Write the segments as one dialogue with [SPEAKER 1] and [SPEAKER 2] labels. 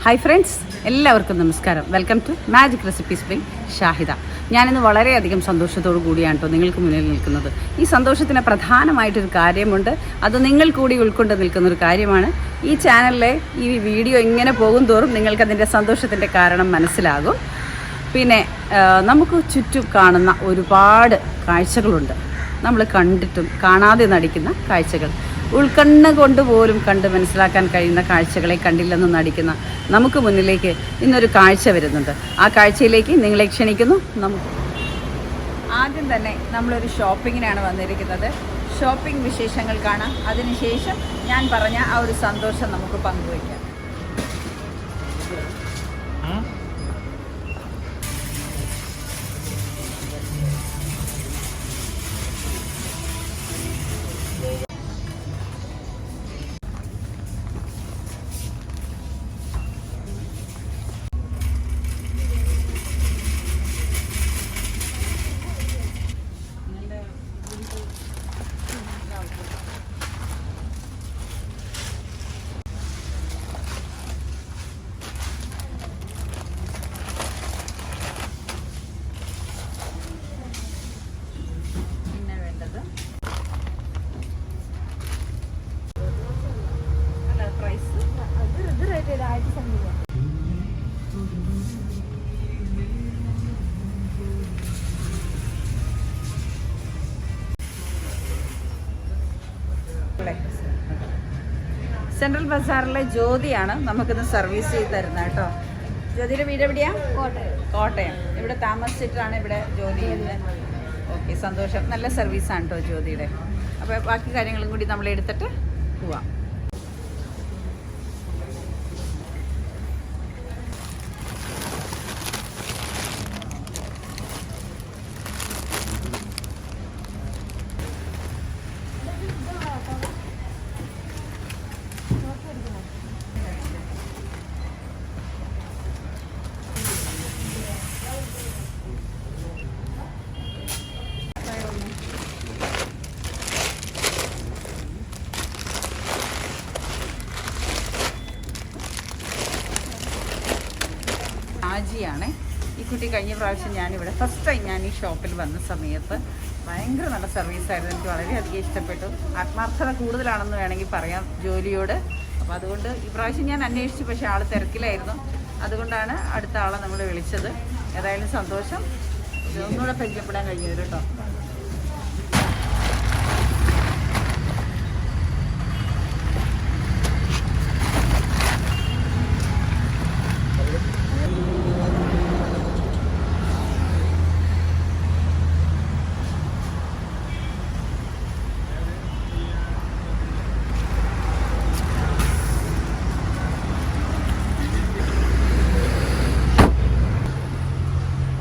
[SPEAKER 1] Hi friends, എല്ലാവർക്കും നമസ്കാരം. Welcome to magic recipes by Shahida. ഞാനിന്ന് വളരെയധികം സന്തോഷത്തോടു കൂടിയാണ് കേട്ടോ നിങ്ങൾക്ക് മുന്നിൽ നിൽക്കുന്നത്. ഈ സന്തോഷത്തിന് പ്രധാനമായിട്ടൊരു കാര്യമുണ്ട്. അത് നിങ്ങൾ കൂടി ഉൾക്കൊണ്ട് നിൽക്കുന്നൊരു കാര്യമാണ്. ഈ ചാനലിലെ ഈ വീഡിയോ ഇങ്ങനെ പോകും തോറും നിങ്ങൾക്കതിൻ്റെ സന്തോഷത്തിൻ്റെ കാരണം മനസ്സിലാകും. പിന്നെ നമുക്ക് ചുറ്റും കാണുന്ന ഒരുപാട് കാഴ്ചകളുണ്ട്. നമ്മൾ കണ്ടിട്ടും കാണാതെ നടിക്കുന്ന കാഴ്ചകൾ, ഉൾക്കണ്ണ് കൊണ്ടുപോലും കണ്ട് മനസ്സിലാക്കാൻ കഴിയുന്ന കാഴ്ചകളെ കണ്ടില്ലെന്ന് നടിക്കുന്ന നമുക്ക് മുന്നിലേക്ക് ഇന്നൊരു കാഴ്ച വരുന്നുണ്ട്. ആ കാഴ്ചയിലേക്ക് നിങ്ങളെ ക്ഷണിക്കുന്നു. നമുക്ക് ആദ്യം തന്നെ നമ്മളൊരു ഷോപ്പിങ്ങിനാണ് വന്നിരിക്കുന്നത്. ഷോപ്പിംഗ് വിശേഷങ്ങൾ കാണാം. അതിനുശേഷം ഞാൻ പറഞ്ഞ ആ ഒരു സന്തോഷം നമുക്ക് പങ്കുവയ്ക്കാം. സെൻട്രൽ ബസാറിലെ ജ്യോതിയാണ് നമുക്കിന്ന് സർവീസ് ചെയ്ത് തരുന്നത് കേട്ടോ. ജ്യോതിയുടെ വീട് എവിടെയാ? കോട്ടയം. ഇവിടെ താമസിച്ചിട്ടാണ് ഇവിടെ ജോലി ചെയ്യുന്നത്. ഓക്കെ, സന്തോഷം. നല്ല സർവീസാണ് കേട്ടോ ജ്യോതിയുടെ. അപ്പോൾ ബാക്കി കാര്യങ്ങളും കൂടി നമ്മൾ എടുത്തിട്ട് പോവാം. ാണ് ഈ കുട്ടി. കഴിഞ്ഞ പ്രാവശ്യം ഞാനിവിടെ ഫസ്റ്റ് ടൈം ഞാൻ ഈ ഷോപ്പിൽ വന്ന സമയത്ത് ഭയങ്കര നല്ല സർവീസായിരുന്നു. എനിക്ക് വളരെയധികം ഇഷ്ടപ്പെട്ടു. ആത്മാർത്ഥത കൂടുതലാണെന്ന് വേണമെങ്കിൽ പറയാം ജോലിയോട്. അപ്പോൾ അതുകൊണ്ട് ഈ പ്രാവശ്യം ഞാൻ അന്വേഷിച്ചു, പക്ഷേ ആൾ തിരക്കിലായിരുന്നു. അതുകൊണ്ടാണ് അടുത്ത ആളെ നമ്മൾ വിളിച്ചത്. ഏതായാലും സന്തോഷം. ഒന്നുകൂടെ പരിചയപ്പെടാൻ കഴിഞ്ഞത് കേട്ടോ.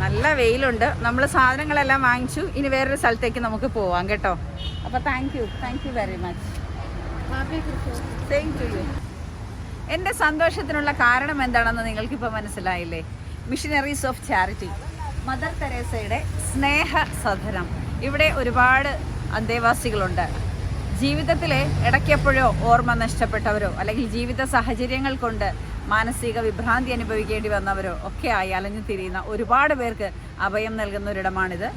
[SPEAKER 1] നല്ല വെയിലുണ്ട്. നമ്മൾ സാധനങ്ങളെല്ലാം വാങ്ങിച്ചു. ഇനി വേറൊരു സ്ഥലത്തേക്ക് നമുക്ക് പോവാം കേട്ടോ. അപ്പോൾ thank you very much. Same to you. എൻ്റെ സന്തോഷത്തിനുള്ള കാരണം എന്താണെന്ന് നിങ്ങൾക്കിപ്പോൾ മനസ്സിലായില്ലേ? മിഷനറീസ് ഓഫ് ചാരിറ്റി, മദർ തെരേസയുടെ സ്നേഹ സദനം. ഇവിടെ ഒരുപാട് അന്തേവാസികളുണ്ട്. ജീവിതത്തിലെ ഇടയ്ക്കെപ്പോഴോ ഓർമ്മ നഷ്ടപ്പെട്ടവരോ അല്ലെങ്കിൽ ജീവിത സാഹചര്യങ്ങൾ കൊണ്ട് മാനസിക വിഭ്രാന്തി അനുഭവിക്കേണ്ടി വന്നവരോ ഒക്കെ ആയി അലഞ്ഞു തിരിയുന്ന ഒരുപാട് പേർക്ക് അഭയം നൽകുന്ന ഒരിടമാണിത്.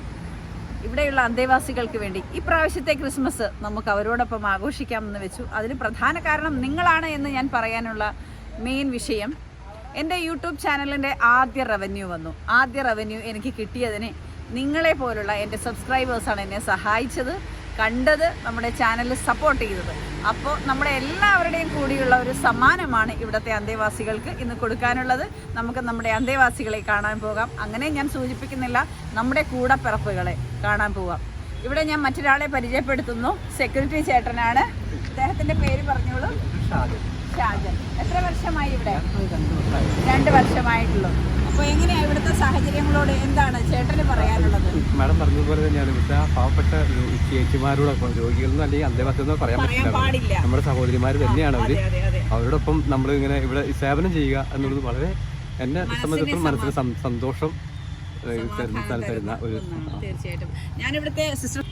[SPEAKER 1] ഇവിടെയുള്ള അന്തേവാസികൾക്ക് വേണ്ടി ഈ പ്രാവശ്യത്തെ ക്രിസ്മസ് നമുക്ക് അവരോടൊപ്പം ആഘോഷിക്കാമെന്ന് വെച്ചു. അതിന് പ്രധാന കാരണം നിങ്ങളാണ് എന്ന് ഞാൻ പറയാനുള്ള മെയിൻ വിഷയം. എൻ്റെ യൂട്യൂബ് ചാനലിൻ്റെ ആദ്യ റവന്യൂ വന്നു. ആദ്യ റവന്യൂ എനിക്ക് കിട്ടിയതിന് നിങ്ങളെ പോലുള്ള എൻ്റെ സബ്സ്ക്രൈബേഴ്സാണ് എന്നെ സഹായിച്ചത്, കണ്ടത്, നമ്മുടെ ചാനൽ സപ്പോർട്ട് ചെയ്തത്. അപ്പോൾ നമ്മുടെ എല്ലാവരുടെയും കൂടിയുള്ള ഒരു സമ്മാനമാണ് ഇവിടുത്തെ അന്തേവാസികൾക്ക് ഇന്ന് കൊടുക്കാനുള്ളത്. നമുക്ക് നമ്മുടെ അന്തേവാസികളെ കാണാൻ പോകാം. അങ്ങനെ ഞാൻ സൂചിപ്പിക്കുന്നില്ല, നമ്മുടെ കൂടപ്പിറപ്പുകളെ കാണാൻ പോകാം. ഇവിടെ ഞാൻ മറ്റൊരാളെ പരിചയപ്പെടുത്തുന്നു. സെക്യൂരിറ്റി ചേട്ടനാണ്. അദ്ദേഹത്തിൻ്റെ പേര് പറഞ്ഞോളൂ. ഷാജൻ. എത്ര വർഷമായി ഇവിടെ? 2 വർഷമായിട്ടുള്ളൂ. അപ്പോൾ എങ്ങനെയാണ് ഇവിടുത്തെ സാഹചര്യങ്ങളോട് എന്താണ് ചേട്ടന് പറയാനുള്ളത്?
[SPEAKER 2] മാഡം പറഞ്ഞതുപോലെ തന്നെയാണ് ഇവിടുത്തെ പാവപ്പെട്ട ചേച്ചിമാരോടൊപ്പം, രോഗികളെന്നോ അല്ലെങ്കിൽ അന്തേവാസികളെന്നോ പറയാൻ പറ്റില്ല, നമ്മുടെ സഹോദരിമാർ തന്നെയാണ് അവർ. അവരോടൊപ്പം നമ്മൾ ഇങ്ങനെ ഇവിടെ സേവനം ചെയ്യുക എന്നുള്ളത് വളരെ എന്നെ സംബന്ധിച്ചിടത്തോളം മനസ്സിന് സന്തോഷം തരുന്ന ഒരു.
[SPEAKER 1] തീർച്ചയായിട്ടും. ഞാനിവിടുത്തെ സിസ്റ്റർ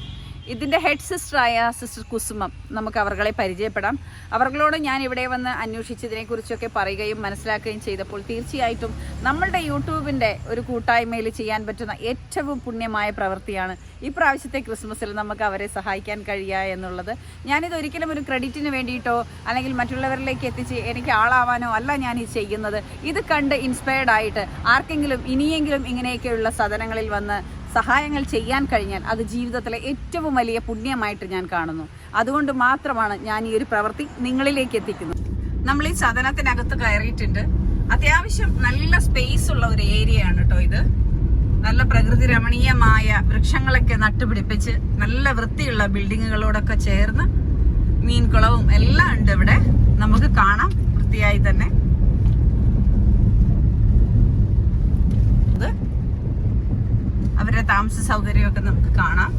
[SPEAKER 1] ഇതിൻ്റെ ഹെഡ് സിസ്റ്ററായ സിസ്റ്റർ കുസുമം, നമുക്ക് അവർകളെ പരിചയപ്പെടാം. അവർകളോട് ഞാൻ ഇവിടെ വന്ന് അന്വേഷിച്ചതിനെക്കുറിച്ചൊക്കെ പറയുകയും മനസ്സിലാക്കുകയും ചെയ്തപ്പോൾ തീർച്ചയായിട്ടും നമ്മളുടെ യൂട്യൂബിൻ്റെ ഒരു കൂട്ടായ്മയിൽ ചെയ്യാൻ പറ്റുന്ന ഏറ്റവും പുണ്യമായ പ്രവൃത്തിയാണ് ഈ പ്രാവശ്യത്തെ ക്രിസ്മസിൽ നമുക്ക് അവരെ സഹായിക്കാൻ കഴിയുക എന്നുള്ളത്. ഞാനിത് ഒരിക്കലും ഒരു ക്രെഡിറ്റിന് വേണ്ടിയിട്ടോ അല്ലെങ്കിൽ മറ്റുള്ളവരിലേക്ക് എത്തിച്ച് എനിക്ക് ആളാവാനോ അല്ല ഞാൻ ഇത് ചെയ്യുന്നത്. ഇത് കണ്ട് ഇൻസ്പയർഡ് ആയിട്ട് ആർക്കെങ്കിലും ഇനിയെങ്കിലും ഇങ്ങനെയൊക്കെയുള്ള സദനങ്ങളിൽ വന്ന് സഹായങ്ങൾ ചെയ്യാൻ കഴിഞ്ഞാൽ അത് ജീവിതത്തിലെ ഏറ്റവും വലിയ പുണ്യമായിട്ട് ഞാൻ കാണുന്നു. അതുകൊണ്ട് മാത്രമാണ് ഞാൻ ഈ ഒരു പ്രവൃത്തി നിങ്ങളിലേക്ക് എത്തിക്കുന്നത്. നമ്മൾ ഈ സദനത്തിനകത്ത് കയറിയിട്ടുണ്ട്. അത്യാവശ്യം നല്ല സ്പേസ് ഉള്ള ഒരു ഏരിയ ആണ് കേട്ടോ ഇത്. നല്ല പ്രകൃതി രമണീയമായ വൃക്ഷങ്ങളൊക്കെ നട്ടുപിടിപ്പിച്ച് നല്ല വൃത്തിയുള്ള ബിൽഡിങ്ങുകളോടൊക്കെ ചേർന്ന് മീൻകുളവും എല്ലാം ഉണ്ട് ഇവിടെ. നമുക്ക് കാണാം വൃത്തിയായി തന്നെ. അവരുടെ താമസ സൗകര്യമൊക്കെ നമുക്ക് കാണാം.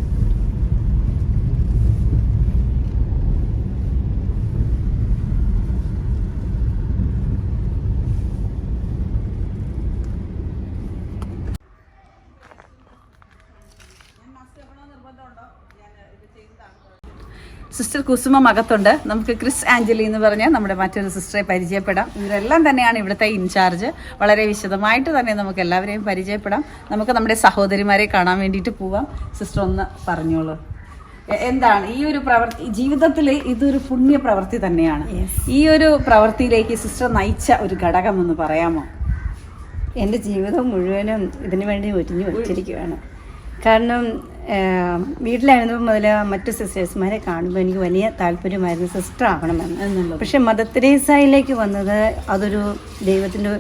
[SPEAKER 1] സിസ്റ്റർ കുസുമം അകത്തുണ്ട്. നമുക്ക് ക്രിസ് ആഞ്ചലി എന്ന് പറഞ്ഞാൽ നമ്മുടെ മറ്റൊരു സിസ്റ്ററെ പരിചയപ്പെടാം. ഇവരെല്ലാം തന്നെയാണ് ഇവിടുത്തെ ഇൻചാർജ്. വളരെ വിശദമായിട്ട് തന്നെ നമുക്ക് എല്ലാവരെയും പരിചയപ്പെടാം. നമുക്ക് നമ്മുടെ സഹോദരിമാരെ കാണാൻ വേണ്ടിയിട്ട് പോവാം. സിസ്റ്റർ ഒന്ന് പറഞ്ഞോളൂ, എന്താണ് ഈ ഒരു പ്രവൃത്തി? ജീവിതത്തിൽ ഇതൊരു പുണ്യ പ്രവൃത്തി തന്നെയാണ്. ഈ ഒരു പ്രവൃത്തിയിലേക്ക് സിസ്റ്റർ നയിച്ച ഒരു ഘടകം ഒന്ന് പറയാമോ?
[SPEAKER 3] എൻ്റെ ജീവിതം മുഴുവനും ഇതിനു വേണ്ടി ഒരിഞ്ഞു വച്ചിരിക്കുകയാണ്. കാരണം വീട്ടിലായിരുന്നപ്പോൾ മുതൽ മറ്റു സിസ്റ്റേഴ്സുമാരെ കാണുമ്പോൾ എനിക്ക് വലിയ താല്പര്യമായിരുന്നു സിസ്റ്റർ ആകണമെന്ന്. പക്ഷെ മദർ തെരേസയിലേക്ക് വന്നത് അതൊരു ദൈവത്തിൻ്റെ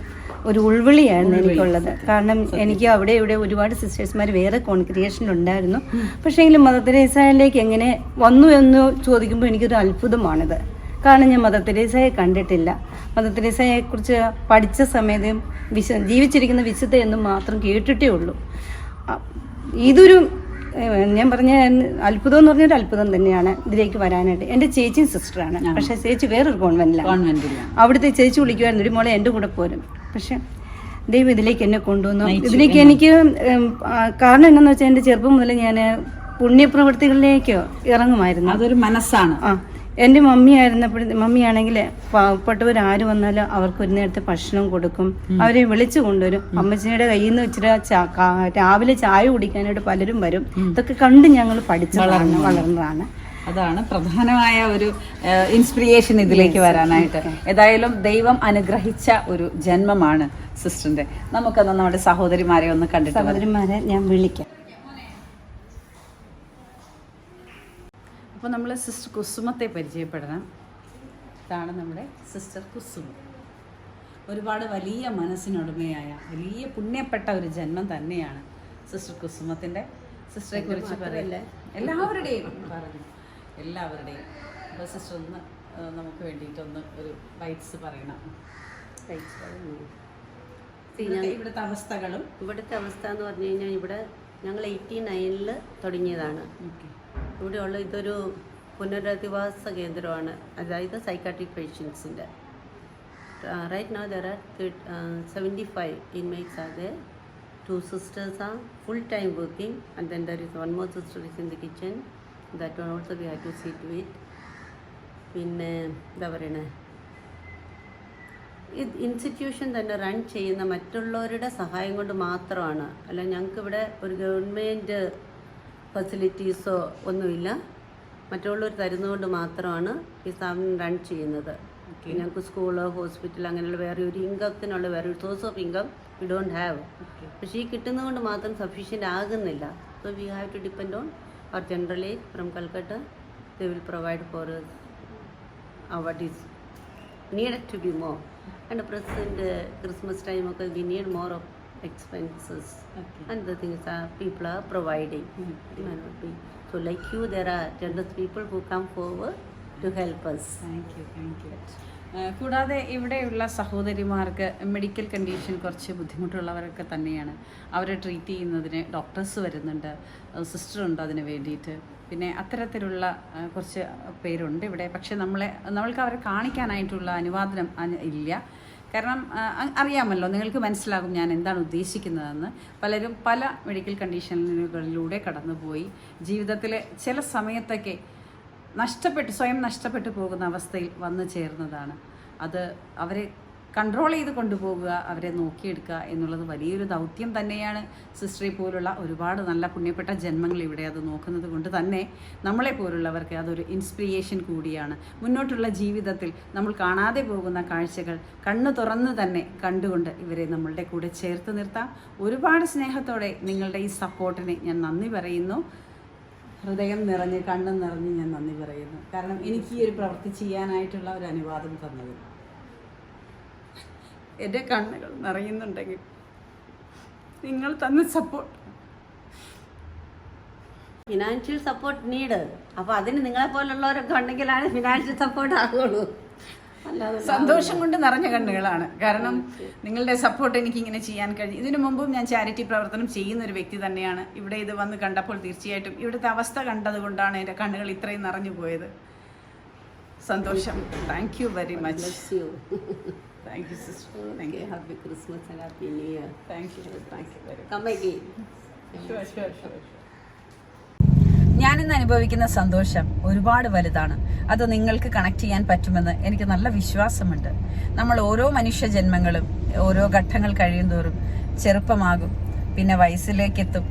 [SPEAKER 3] ഒരു ഉൾവിളിയായിരുന്നു എനിക്കുള്ളത്. കാരണം എനിക്ക് അവിടെ ഇവിടെ ഒരുപാട് സിസ്റ്റേഴ്സുമാർ വേറെ കോൺഗ്രിഗേഷനിലുണ്ടായിരുന്നു. പക്ഷേ എങ്കിലും മദർ തെരേസയിലേക്ക് എങ്ങനെ വന്നു എന്ന് ചോദിക്കുമ്പോൾ എനിക്കൊരു അത്ഭുതമാണിത്. കാരണം ഞാൻ മദർ തെരേസയെ കണ്ടിട്ടില്ല. മദർ തെരേസയെക്കുറിച്ച് പഠിച്ച സമയത്ത് ജീവിച്ചിരിക്കുന്ന വിശുദ്ധ എന്ന് മാത്രം കേട്ടിട്ടേ ഉള്ളൂ. ഇതൊരു ഞാൻ പറഞ്ഞ അത്ഭുതം എന്ന് പറഞ്ഞൊരു അത്ഭുതം തന്നെയാണ് ഇതിലേക്ക് വരാനായിട്ട്. എൻ്റെ ചേച്ചിയും സിസ്റ്ററാണ്. പക്ഷെ ചേച്ചി വേറൊരു കോൺവെന്റിലാണ്. അവിടുത്തെ ചേച്ചി വിളിക്കുമായിരുന്നു, ഒരു മോളെ എൻ്റെ കൂടെ പോരും. പക്ഷെ ദൈവം ഇതിലേക്ക് എന്നെ കൊണ്ടുവന്നു. ഇതിലേക്ക് എനിക്ക് കാരണം എന്താണെന്ന് വെച്ചാൽ എൻ്റെ ചെറുപ്പം മുതൽ ഞാൻ പുണ്യപ്രവൃത്തികളിലേക്ക് ഇറങ്ങുമായിരുന്നു.
[SPEAKER 1] അതൊരു മനസ്സാണ്.
[SPEAKER 3] എൻ്റെ മമ്മിയാണെങ്കിൽ പാവപ്പെട്ടവർ ആര് വന്നാലും അവർക്ക് ഒരു നേരത്തെ ഭക്ഷണം കൊടുക്കും. അവരെ വിളിച്ചു കൊണ്ടുവരും. അമ്മച്ചിയുടെ കയ്യിൽ നിന്ന് വെച്ചിട്ട് രാവിലെ ചായ കുടിക്കാനായിട്ട് പലരും വരും. ഇതൊക്കെ കണ്ട് ഞങ്ങൾ വളർന്നതാണ്.
[SPEAKER 1] അതാണ് പ്രധാനമായ ഒരു ഇൻസ്പിറേഷൻ ഇതിലേക്ക് വരാനായിട്ട്. ഏതായാലും ദൈവം അനുഗ്രഹിച്ച ഒരു ജന്മമാണ് സിസ്റ്ററിന്റെ. നമുക്കൊന്ന് നമ്മുടെ സഹോദരിമാരെ ഒന്ന് കണ്ടിട്ട്
[SPEAKER 3] സഹോദരിമാരെ ഞാൻ വിളിക്കാം.
[SPEAKER 1] അപ്പോൾ നമ്മൾ സിസ്റ്റർ കുസുമത്തെ പരിചയപ്പെടണം. ഇതാണ് നമ്മുടെ സിസ്റ്റർ കുസുമം. ഒരുപാട് വലിയ മനസ്സിനുടമയായ വലിയ പുണ്യപ്പെട്ട ഒരു ജന്മം തന്നെയാണ് സിസ്റ്റർ കുസുമത്തിൻ്റെ. സിസ്റ്ററെ കുറിച്ച് പറയില്ലേ? എല്ലാവരുടെയും പറഞ്ഞു, എല്ലാവരുടെയും. അപ്പോൾ സിസ്റ്റർ ഒന്ന് നമുക്ക് വേണ്ടിയിട്ടൊന്ന് ഒരു ബൈറ്റ്സ് പറയണം. ഇവിടുത്തെ അവസ്ഥകളും.
[SPEAKER 3] ഇവിടുത്തെ അവസ്ഥ എന്ന് പറഞ്ഞു കഴിഞ്ഞാൽ ഇവിടെ ഞങ്ങൾ 89 തുടങ്ങിയതാണ്. ഇവിടെയുള്ള ഇതൊരു പുനരധിവാസ കേന്ദ്രമാണ്. അതായത് സൈക്കാട്രിക് പേഷ്യൻസിൻ്റെ. Right now there are 75 inmates are there. 2 sisters are full time working, and then there is one more sister is in the kitchen. That one also we have to see to it. പിന്നെ എന്താ പറയണേ, ഇത് institution തന്നെ run ചെയ്യുന്ന മറ്റുള്ളവരുടെ സഹായം കൊണ്ട് മാത്രമാണ്. അല്ല ഞങ്ങൾക്കിവിടെ ഒരു ഗവൺമെൻറ് ഫെസിലിറ്റീസോ ഒന്നുമില്ല. മറ്റുള്ളവർ തരുന്നതുകൊണ്ട് മാത്രമാണ് ഈ സ്ഥാപനം റൺ ചെയ്യുന്നത്. ഞങ്ങൾക്ക് സ്കൂള്, ഹോസ്പിറ്റൽ അങ്ങനെയുള്ള വേറെ ഒരു ഇൻകത്തിനുള്ള വേറെ ഒരു source of income we don't have. പക്ഷേ ഈ കിട്ടുന്നതുകൊണ്ട് മാത്രം സഫീഷ്യൻ്റ് ആകുന്നില്ല. So we have to depend on our general aid from Calcutta. They will provide for what is needed to be more. And present Christmas time okay, we need more of expenses. And the things are people are providing. It may not be. So like you, there are generous people who come forward to help us.
[SPEAKER 1] Thank you. കൂടാതെ ഇവിടെയുള്ള സഹോദരിമാർക്ക് medical condition കുറച്ച് ബുദ്ധിമുട്ടുള്ളവരൊക്കെ തന്നെയാണ്. അവരെ treat ചെയ്യുന്നതിന് doctors വരുന്നുണ്ട്, സിസ്റ്ററുണ്ട് അതിന് വേണ്ടിയിട്ട്. പിന്നെ അത്തരത്തിലുള്ള കുറച്ച് പേരുണ്ട് ഇവിടെ. പക്ഷെ നമ്മൾക്ക് അവരെ കാണിക്കാനായിട്ടുള്ള അനുവാദം ഇല്ല. കാരണം അറിയാമല്ലോ, നിങ്ങൾക്ക് മനസ്സിലാകും ഞാൻ എന്താണ് ഉദ്ദേശിക്കുന്നതെന്ന്. പലരും പല മെഡിക്കൽ കണ്ടീഷനുകളിലൂടെ കടന്നുപോയി ജീവിതത്തിൽ ചില സമയത്തൊക്കെ സ്വയം നഷ്ടപ്പെട്ടു പോകുന്ന അവസ്ഥയിൽ വന്നു ചേർന്നതാണ്. അത് അവരെ കൺട്രോൾ ചെയ്ത് കൊണ്ടുപോകുക, അവരെ നോക്കിയെടുക്കുക എന്നുള്ളത് വലിയൊരു ദൗത്യം തന്നെയാണ്. സിസ്റ്ററെ പോലുള്ള ഒരുപാട് നല്ല പുണ്യപ്പെട്ട ജന്മങ്ങൾ ഇവിടെ അത് നോക്കുന്നത് കൊണ്ട് തന്നെ നമ്മളെ പോലുള്ളവർക്ക് അതൊരു ഇൻസ്പിറേഷൻ കൂടിയാണ്. മുന്നോട്ടുള്ള ജീവിതത്തിൽ നമ്മൾ കാണാതെ പോകുന്ന കാഴ്ചകൾ കണ്ണു തുറന്ന് തന്നെ കണ്ടുകൊണ്ട് ഇവരെ നമ്മളുടെ കൂടെ ചേർത്ത് നിർത്താം. ഒരുപാട് സ്നേഹത്തോടെ നിങ്ങളുടെ ഈ സപ്പോർട്ടിന് ഞാൻ നന്ദി പറയുന്നു. ഹൃദയം നിറഞ്ഞ് കണ്ണും നിറഞ്ഞ് ഞാൻ നന്ദി പറയുന്നു. കാരണം എനിക്ക് ഈ ഒരു പ്രവൃത്തി ചെയ്യാനായിട്ടുള്ള ഒരു അനുവാദം തന്നത്. എൻ്റെ കണ്ണുകൾ നിറയുന്നുണ്ടെങ്കിൽ നിങ്ങൾ തന്ന സപ്പോർട്ട്,
[SPEAKER 3] ഫിനാൻഷ്യൽ സപ്പോർട്ട് നീഡ്. അപ്പോൾ അതിന് നിങ്ങളെപ്പോലുള്ളവരൊക്കെ ഉണ്ടെങ്കിലാണ് ഫിനാൻഷ്യൽ സപ്പോർട്ട് ആകുള്ളൂ.
[SPEAKER 1] സന്തോഷം കൊണ്ട് നിറഞ്ഞ കണ്ണുകളാണ്. കാരണം നിങ്ങളുടെ സപ്പോർട്ട് എനിക്കിങ്ങനെ ചെയ്യാൻ കഴിയും. ഇതിനു മുമ്പും ഞാൻ ചാരിറ്റി പ്രവർത്തനം ചെയ്യുന്ന ഒരു വ്യക്തി തന്നെയാണ്. ഇവിടെ ഇത് വന്ന് കണ്ടപ്പോൾ തീർച്ചയായിട്ടും ഇവിടുത്തെ അവസ്ഥ കണ്ടതുകൊണ്ടാണ് എൻ്റെ കണ്ണുകൾ ഇത്രയും നിറഞ്ഞു പോയത്. സന്തോഷം. Thank you very much. Thank you, sister. Thank you.
[SPEAKER 3] Happy Christmas and Happy New Year.
[SPEAKER 1] Thank you. Thank you very much.
[SPEAKER 3] Come again.
[SPEAKER 1] Sure. ഞാനിന്ന് അനുഭവിക്കുന്ന സന്തോഷം ഒരുപാട് വലുതാണ്. അത് നിങ്ങൾക്ക് കണക്ട് ചെയ്യാൻ പറ്റുമെന്ന് എനിക്ക് നല്ല വിശ്വാസമുണ്ട്. നമ്മൾ ഓരോ മനുഷ്യ ജന്മങ്ങളും ഓരോ ഘട്ടങ്ങൾ കഴിയുന്തോറും ചെറുപ്പമാകും, പിന്നെ വയസ്സിലേക്കെത്തും,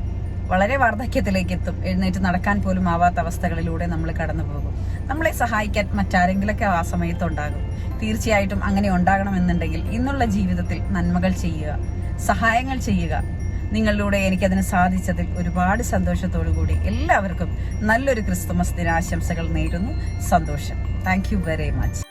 [SPEAKER 1] വളരെ വാർദ്ധക്യത്തിലേക്കെത്തും. എഴുന്നേറ്റ് നടക്കാൻ പോലും ആവാത്ത അവസ്ഥകളിലൂടെ നമ്മൾ കടന്നു പോകും. നമ്മളെ സഹായിക്കാൻ മറ്റാരെങ്കിലൊക്കെ ആ സമയത്തുണ്ടാകും. തീർച്ചയായിട്ടും അങ്ങനെ ഉണ്ടാകണമെന്നുണ്ടെങ്കിൽ ഇന്നുള്ള ജീവിതത്തിൽ നന്മകൾ ചെയ്യുക, സഹായങ്ങൾ ചെയ്യുക. നിങ്ങളിലൂടെ എനിക്കതിന് സാധിച്ചതിൽ ഒരുപാട് സന്തോഷത്തോടു കൂടി എല്ലാവർക്കും നല്ലൊരു ക്രിസ്തുമസ് ദിനാശംസകൾ നേരുന്നു. സന്തോഷം. Thank you very much.